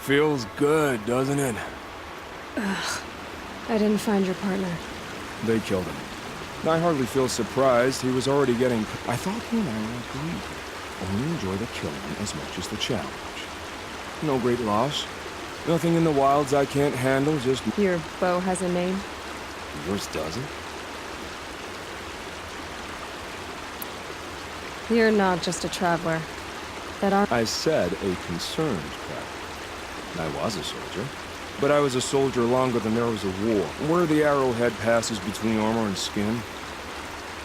Feels good, doesn't it? I didn't find your partner. They killed him. I hardly feel surprised. He was already getting... I thought he and I were agreed. Only enjoy the killing as much as the challenge. No great loss. Nothing in the wilds I can't handle, just... Your bow has a name? Yours doesn't? You're not just a traveler. I said a concerned traveler. I was a soldier. But I was a soldier longer than there was a war. Where the arrowhead passes between armor and skin.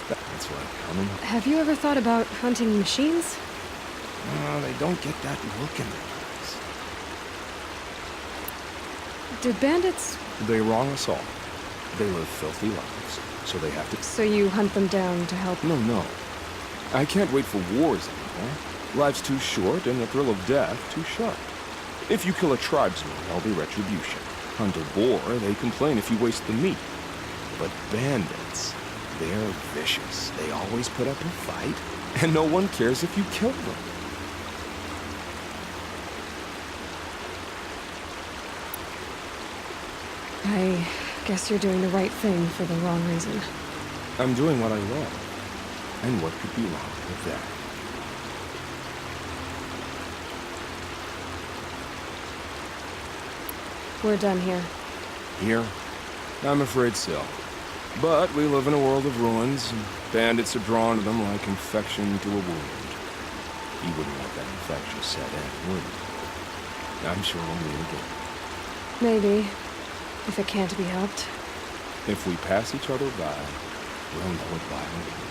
That's where I'm coming. Have you ever thought about hunting machines? They don't get that look in their eyes. Did bandits... They wrong us all. They live filthy lives, so they have to... So you hunt them down to help... No. I can't wait for wars anymore. Life's too short, and the thrill of death too sharp. If you kill a tribesman, there'll be retribution. Hunt a boar, they complain if you waste the meat. But bandits, they're vicious. They always put up a fight, and no one cares if you kill them. I guess you're doing the right thing for the wrong reason. I'm doing what I love. And what could be wrong with that? We're done here. Here? I'm afraid so. But we live in a world of ruins, and bandits are drawn to them like infection to a wound. You wouldn't want that infection set in, would you? I'm sure we'll meet again. Maybe. If it can't be helped. If we pass each other by, we'll know it by and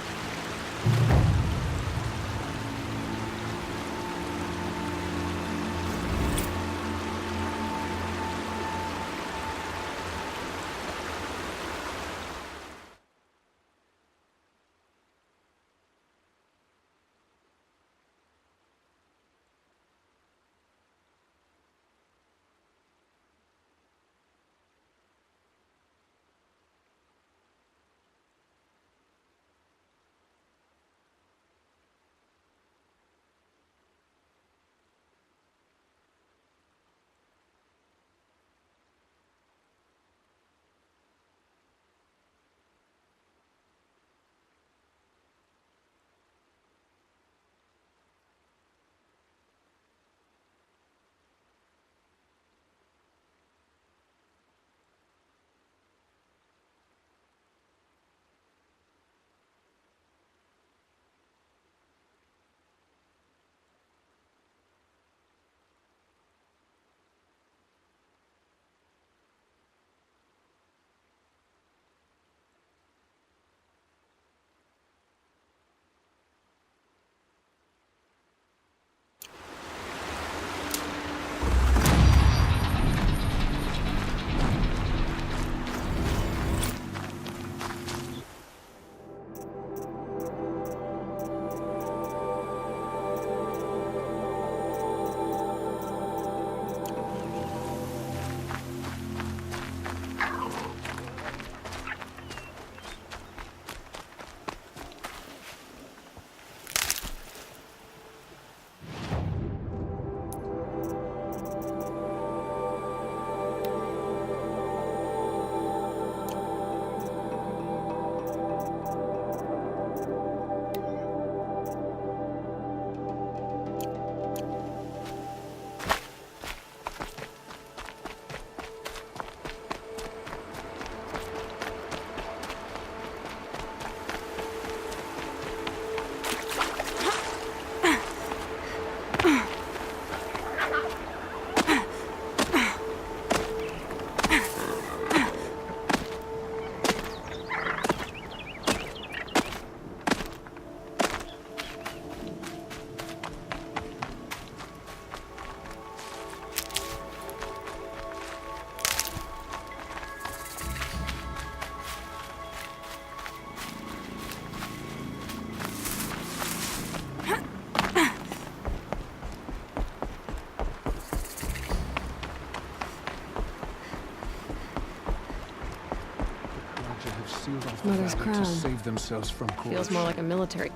Mother's crown. To save themselves from Feels more like a military.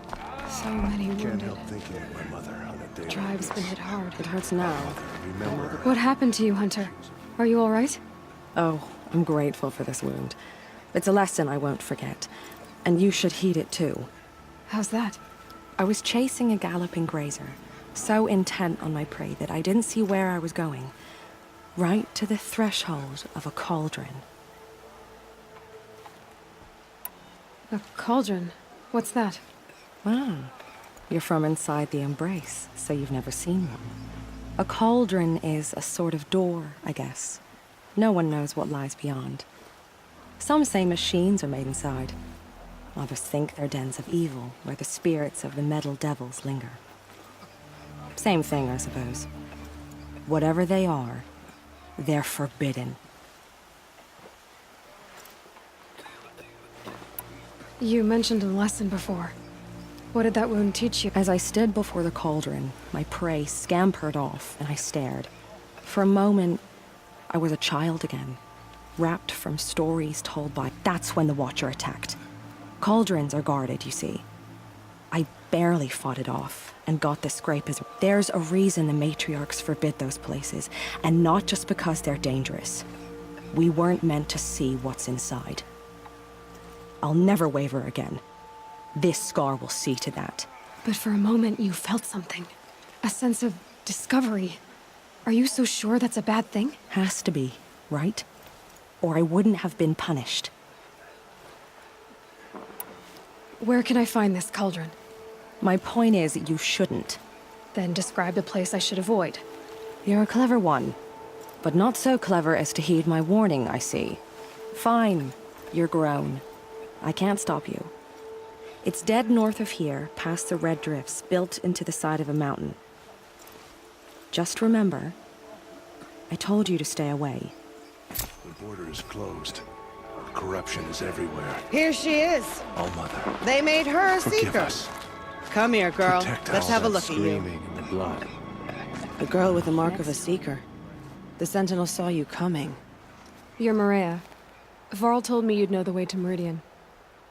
So many Can't wounded. help thinking of my mother on a day. Tribe's been hit hard. It hurts now. Remember her. What happened to you, Hunter? Are you all right? Oh, I'm grateful for this wound. It's a lesson I won't forget. And you should heed it too. How's that? I was chasing a galloping grazer, so intent on my prey that I didn't see where I was going. Right to the threshold of a cauldron. A cauldron? What's that? Ah, you're from inside the Embrace, so you've never seen one. A cauldron is a sort of door, I guess. No one knows what lies beyond. Some say machines are made inside. Others think they're dens of evil, where the spirits of the metal devils linger. Same thing, I suppose. Whatever they are, they're forbidden. You mentioned a lesson before. What did that wound teach you? As I stood before the cauldron, my prey scampered off, and I stared. For a moment, I was a child again, wrapped from stories told by... That's when the Watcher attacked. Cauldrons are guarded, you see. I barely fought it off, and got the scrape as... There's a reason the matriarchs forbid those places, and not just because they're dangerous. We weren't meant to see what's inside. I'll never waver again. This scar will see to that. But for a moment you felt something. A sense of discovery. Are you so sure that's a bad thing? Has to be, right? Or I wouldn't have been punished. Where can I find this cauldron? My point is, you shouldn't. Then describe the place I should avoid. You're a clever one. But not so clever as to heed my warning, I see. Fine, you're grown. I can't stop you. It's dead north of here, past the red drifts, built into the side of a mountain. Just remember, I told you to stay away. The border is closed. Corruption is everywhere. Here she is. Oh, Mother, They made her a forgive seeker. us. Come here, girl. Protect Let's all have a that look at you. screaming in the blood. A girl with the mark of a seeker. The Sentinel saw you coming. You're Maria. Varl told me you'd know the way to Meridian.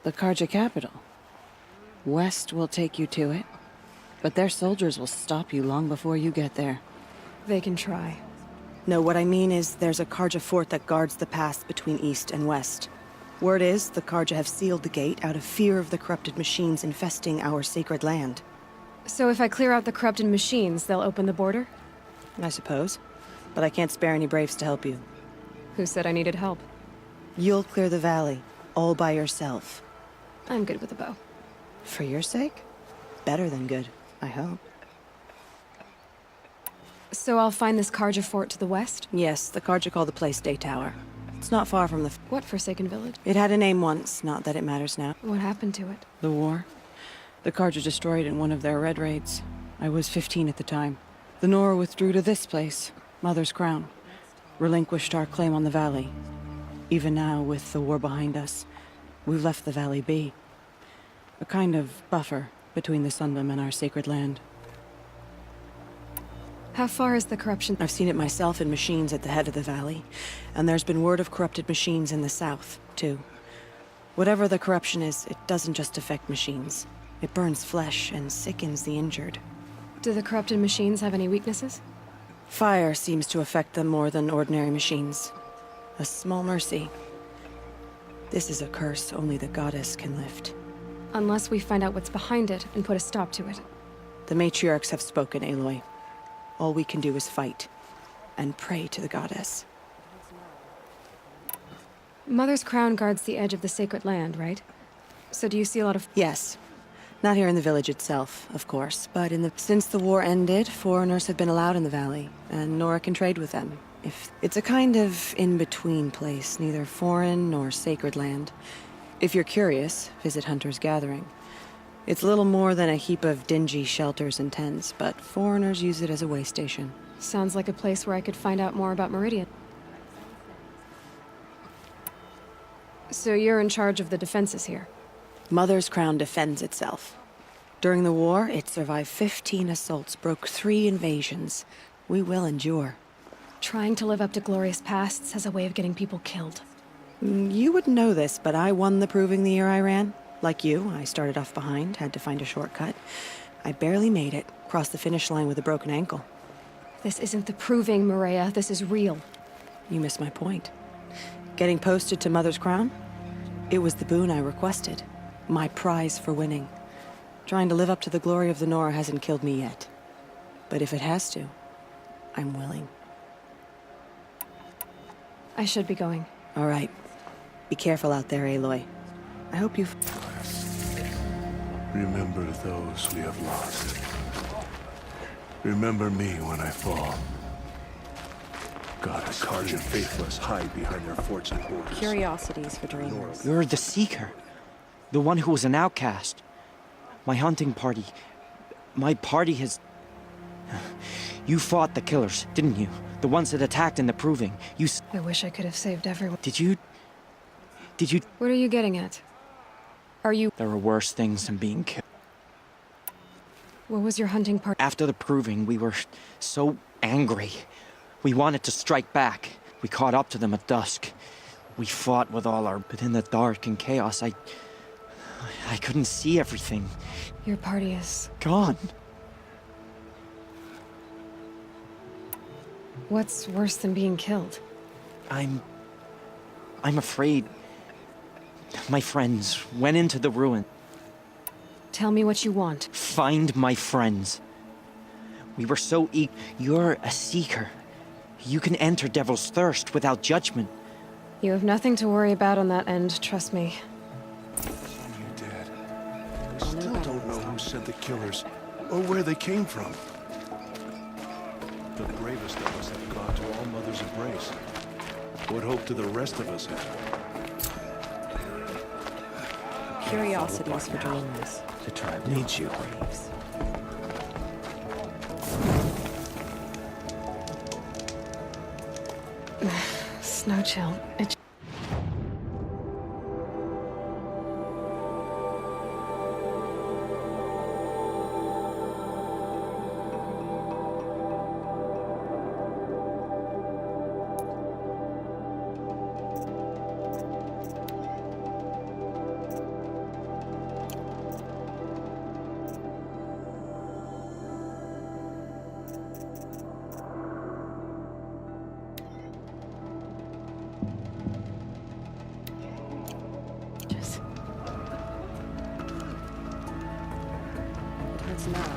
The Karja capital. West will take you to it, but their soldiers will stop you long before you get there. They can try. No, what I mean is there's a Karja fort that guards the pass between east and west. Word is the Karja have sealed the gate out of fear of the corrupted machines infesting our sacred land. So if I clear out the corrupted machines, they'll open the border? I suppose. But I can't spare any braves to help you. Who said I needed help? You'll clear the valley, all by yourself. I'm good with a bow. For your sake? Better than good, I hope. So I'll find this Karja fort to the west? Yes, the Karja call the place Day Tower. It's not far from the... What Forsaken Village? It had a name once, not that it matters now. What happened to it? The war. The Karja destroyed in one of their red raids. I was 15 at the time. The Nora withdrew to this place, Mother's Crown. Relinquished our claim on the valley. Even now, with the war behind us, we've left the valley be. A kind of buffer between the Sundom and our sacred land. How far is the corruption? I've seen it myself in machines at the head of the valley, and there's been word of corrupted machines in the south, too. Whatever the corruption is, it doesn't just affect machines. It burns flesh and sickens the injured. Do the corrupted machines have any weaknesses? Fire seems to affect them more than ordinary machines. A small mercy. This is a curse only the goddess can lift. Unless we find out what's behind it and put a stop to it. The matriarchs have spoken, Aloy. All we can do is fight, and pray to the goddess. Mother's Crown guards the edge of the sacred land, right? So do you see a lot of... Yes. Not here in the village itself, of course, but since the war ended, foreigners have been allowed in the valley, and Nora can trade with them. It's a kind of in-between place, neither foreign nor sacred land. If you're curious, visit Hunter's Gathering. It's little more than a heap of dingy shelters and tents, but foreigners use it as a way station. Sounds like a place where I could find out more about Meridian. So you're in charge of the defenses here? Mother's Crown defends itself. During the war, it survived 15 assaults, broke 3 invasions. We will endure. Trying to live up to glorious pasts has a way of getting people killed. You wouldn't know this, but I won the Proving the year I ran. Like you, I started off behind, had to find a shortcut. I barely made it, crossed the finish line with a broken ankle. This isn't the proving, Maria. This is real. You missed my point. Getting posted to Mother's Crown? It was the boon I requested. My prize for winning. Trying to live up to the glory of the Nora hasn't killed me yet. But if it has to, I'm willing. I should be going. All right. Be careful out there, Aloy. I hope you've... Remember those we have lost. Remember me when I fall. God, the Carja faithless hide behind their forts and borders. Curiosities for dreamers. You're the Seeker. The one who was an outcast. My hunting party. My party has... You fought the killers, didn't you? The ones that attacked in the Proving. I wish I could have saved everyone. Did you... What are you getting at? Are you... There are worse things than being killed. What was your hunting party? After the Proving, we were so angry. We wanted to strike back. We caught up to them at dusk. We fought with all our... But in the dark and chaos, I couldn't see everything. Your party is... Gone. What's worse than being killed? I'm afraid. My friends went into the ruin. Tell me what you want. Find my friends. We were so You're a Seeker. You can enter Devil's Thirst without judgment. You have nothing to worry about on that end, trust me. You did. I still don't know who sent the killers, or where they came from. The bravest of us have gone to All Mother's embrace. What hope do the rest of us have? Curiosities for dreamers. The tribe needs you. Snow chill. It's now.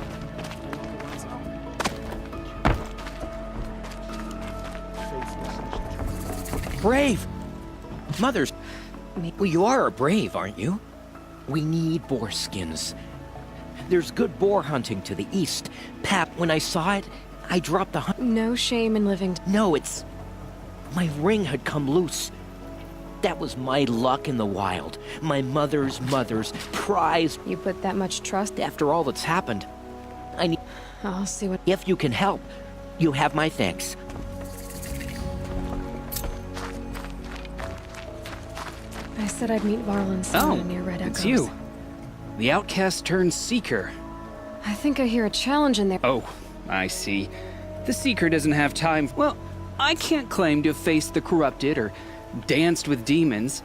Brave! Mothers! Well, you are a brave, aren't you? We need boar skins. There's good boar hunting to the east. Pap, when I saw it, I dropped the hunt. No shame in living... No, it's... My ring had come loose. That was my luck in the wild. My mother's prize. You put that much trust? After all that's happened, I need... I'll see what... If you can help, you have my thanks. I said I'd meet Varlin soon near Red Echoes. It's you. The outcast turned Seeker. I think I hear a challenge in there. Oh, I see. The Seeker doesn't have time. Well, I can't claim to have faced the corrupted or danced with demons,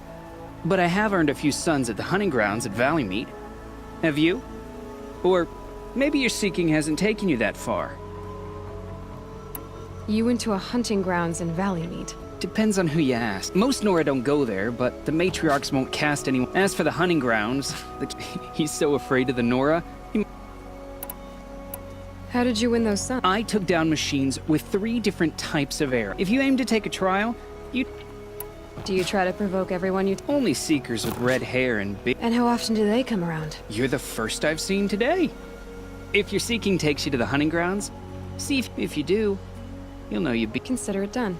but I have earned a few sons at the hunting grounds at Valleymeet. Have you? Or maybe your seeking hasn't taken you that far. You went to a hunting grounds in Valleymeet. Depends on who you ask. Most Nora don't go there, but the matriarchs won't cast anyone. As for the hunting grounds, he's so afraid of the Nora. How did you win those sons? I took down machines with 3 different types of air. If you aim to take a trial, you... Do you try to provoke everyone you... Only Seekers with red hair and big... And how often do they come around? You're the first I've seen today. If your seeking takes you to the hunting grounds, see if you do, you'll know you'd be... Consider it done.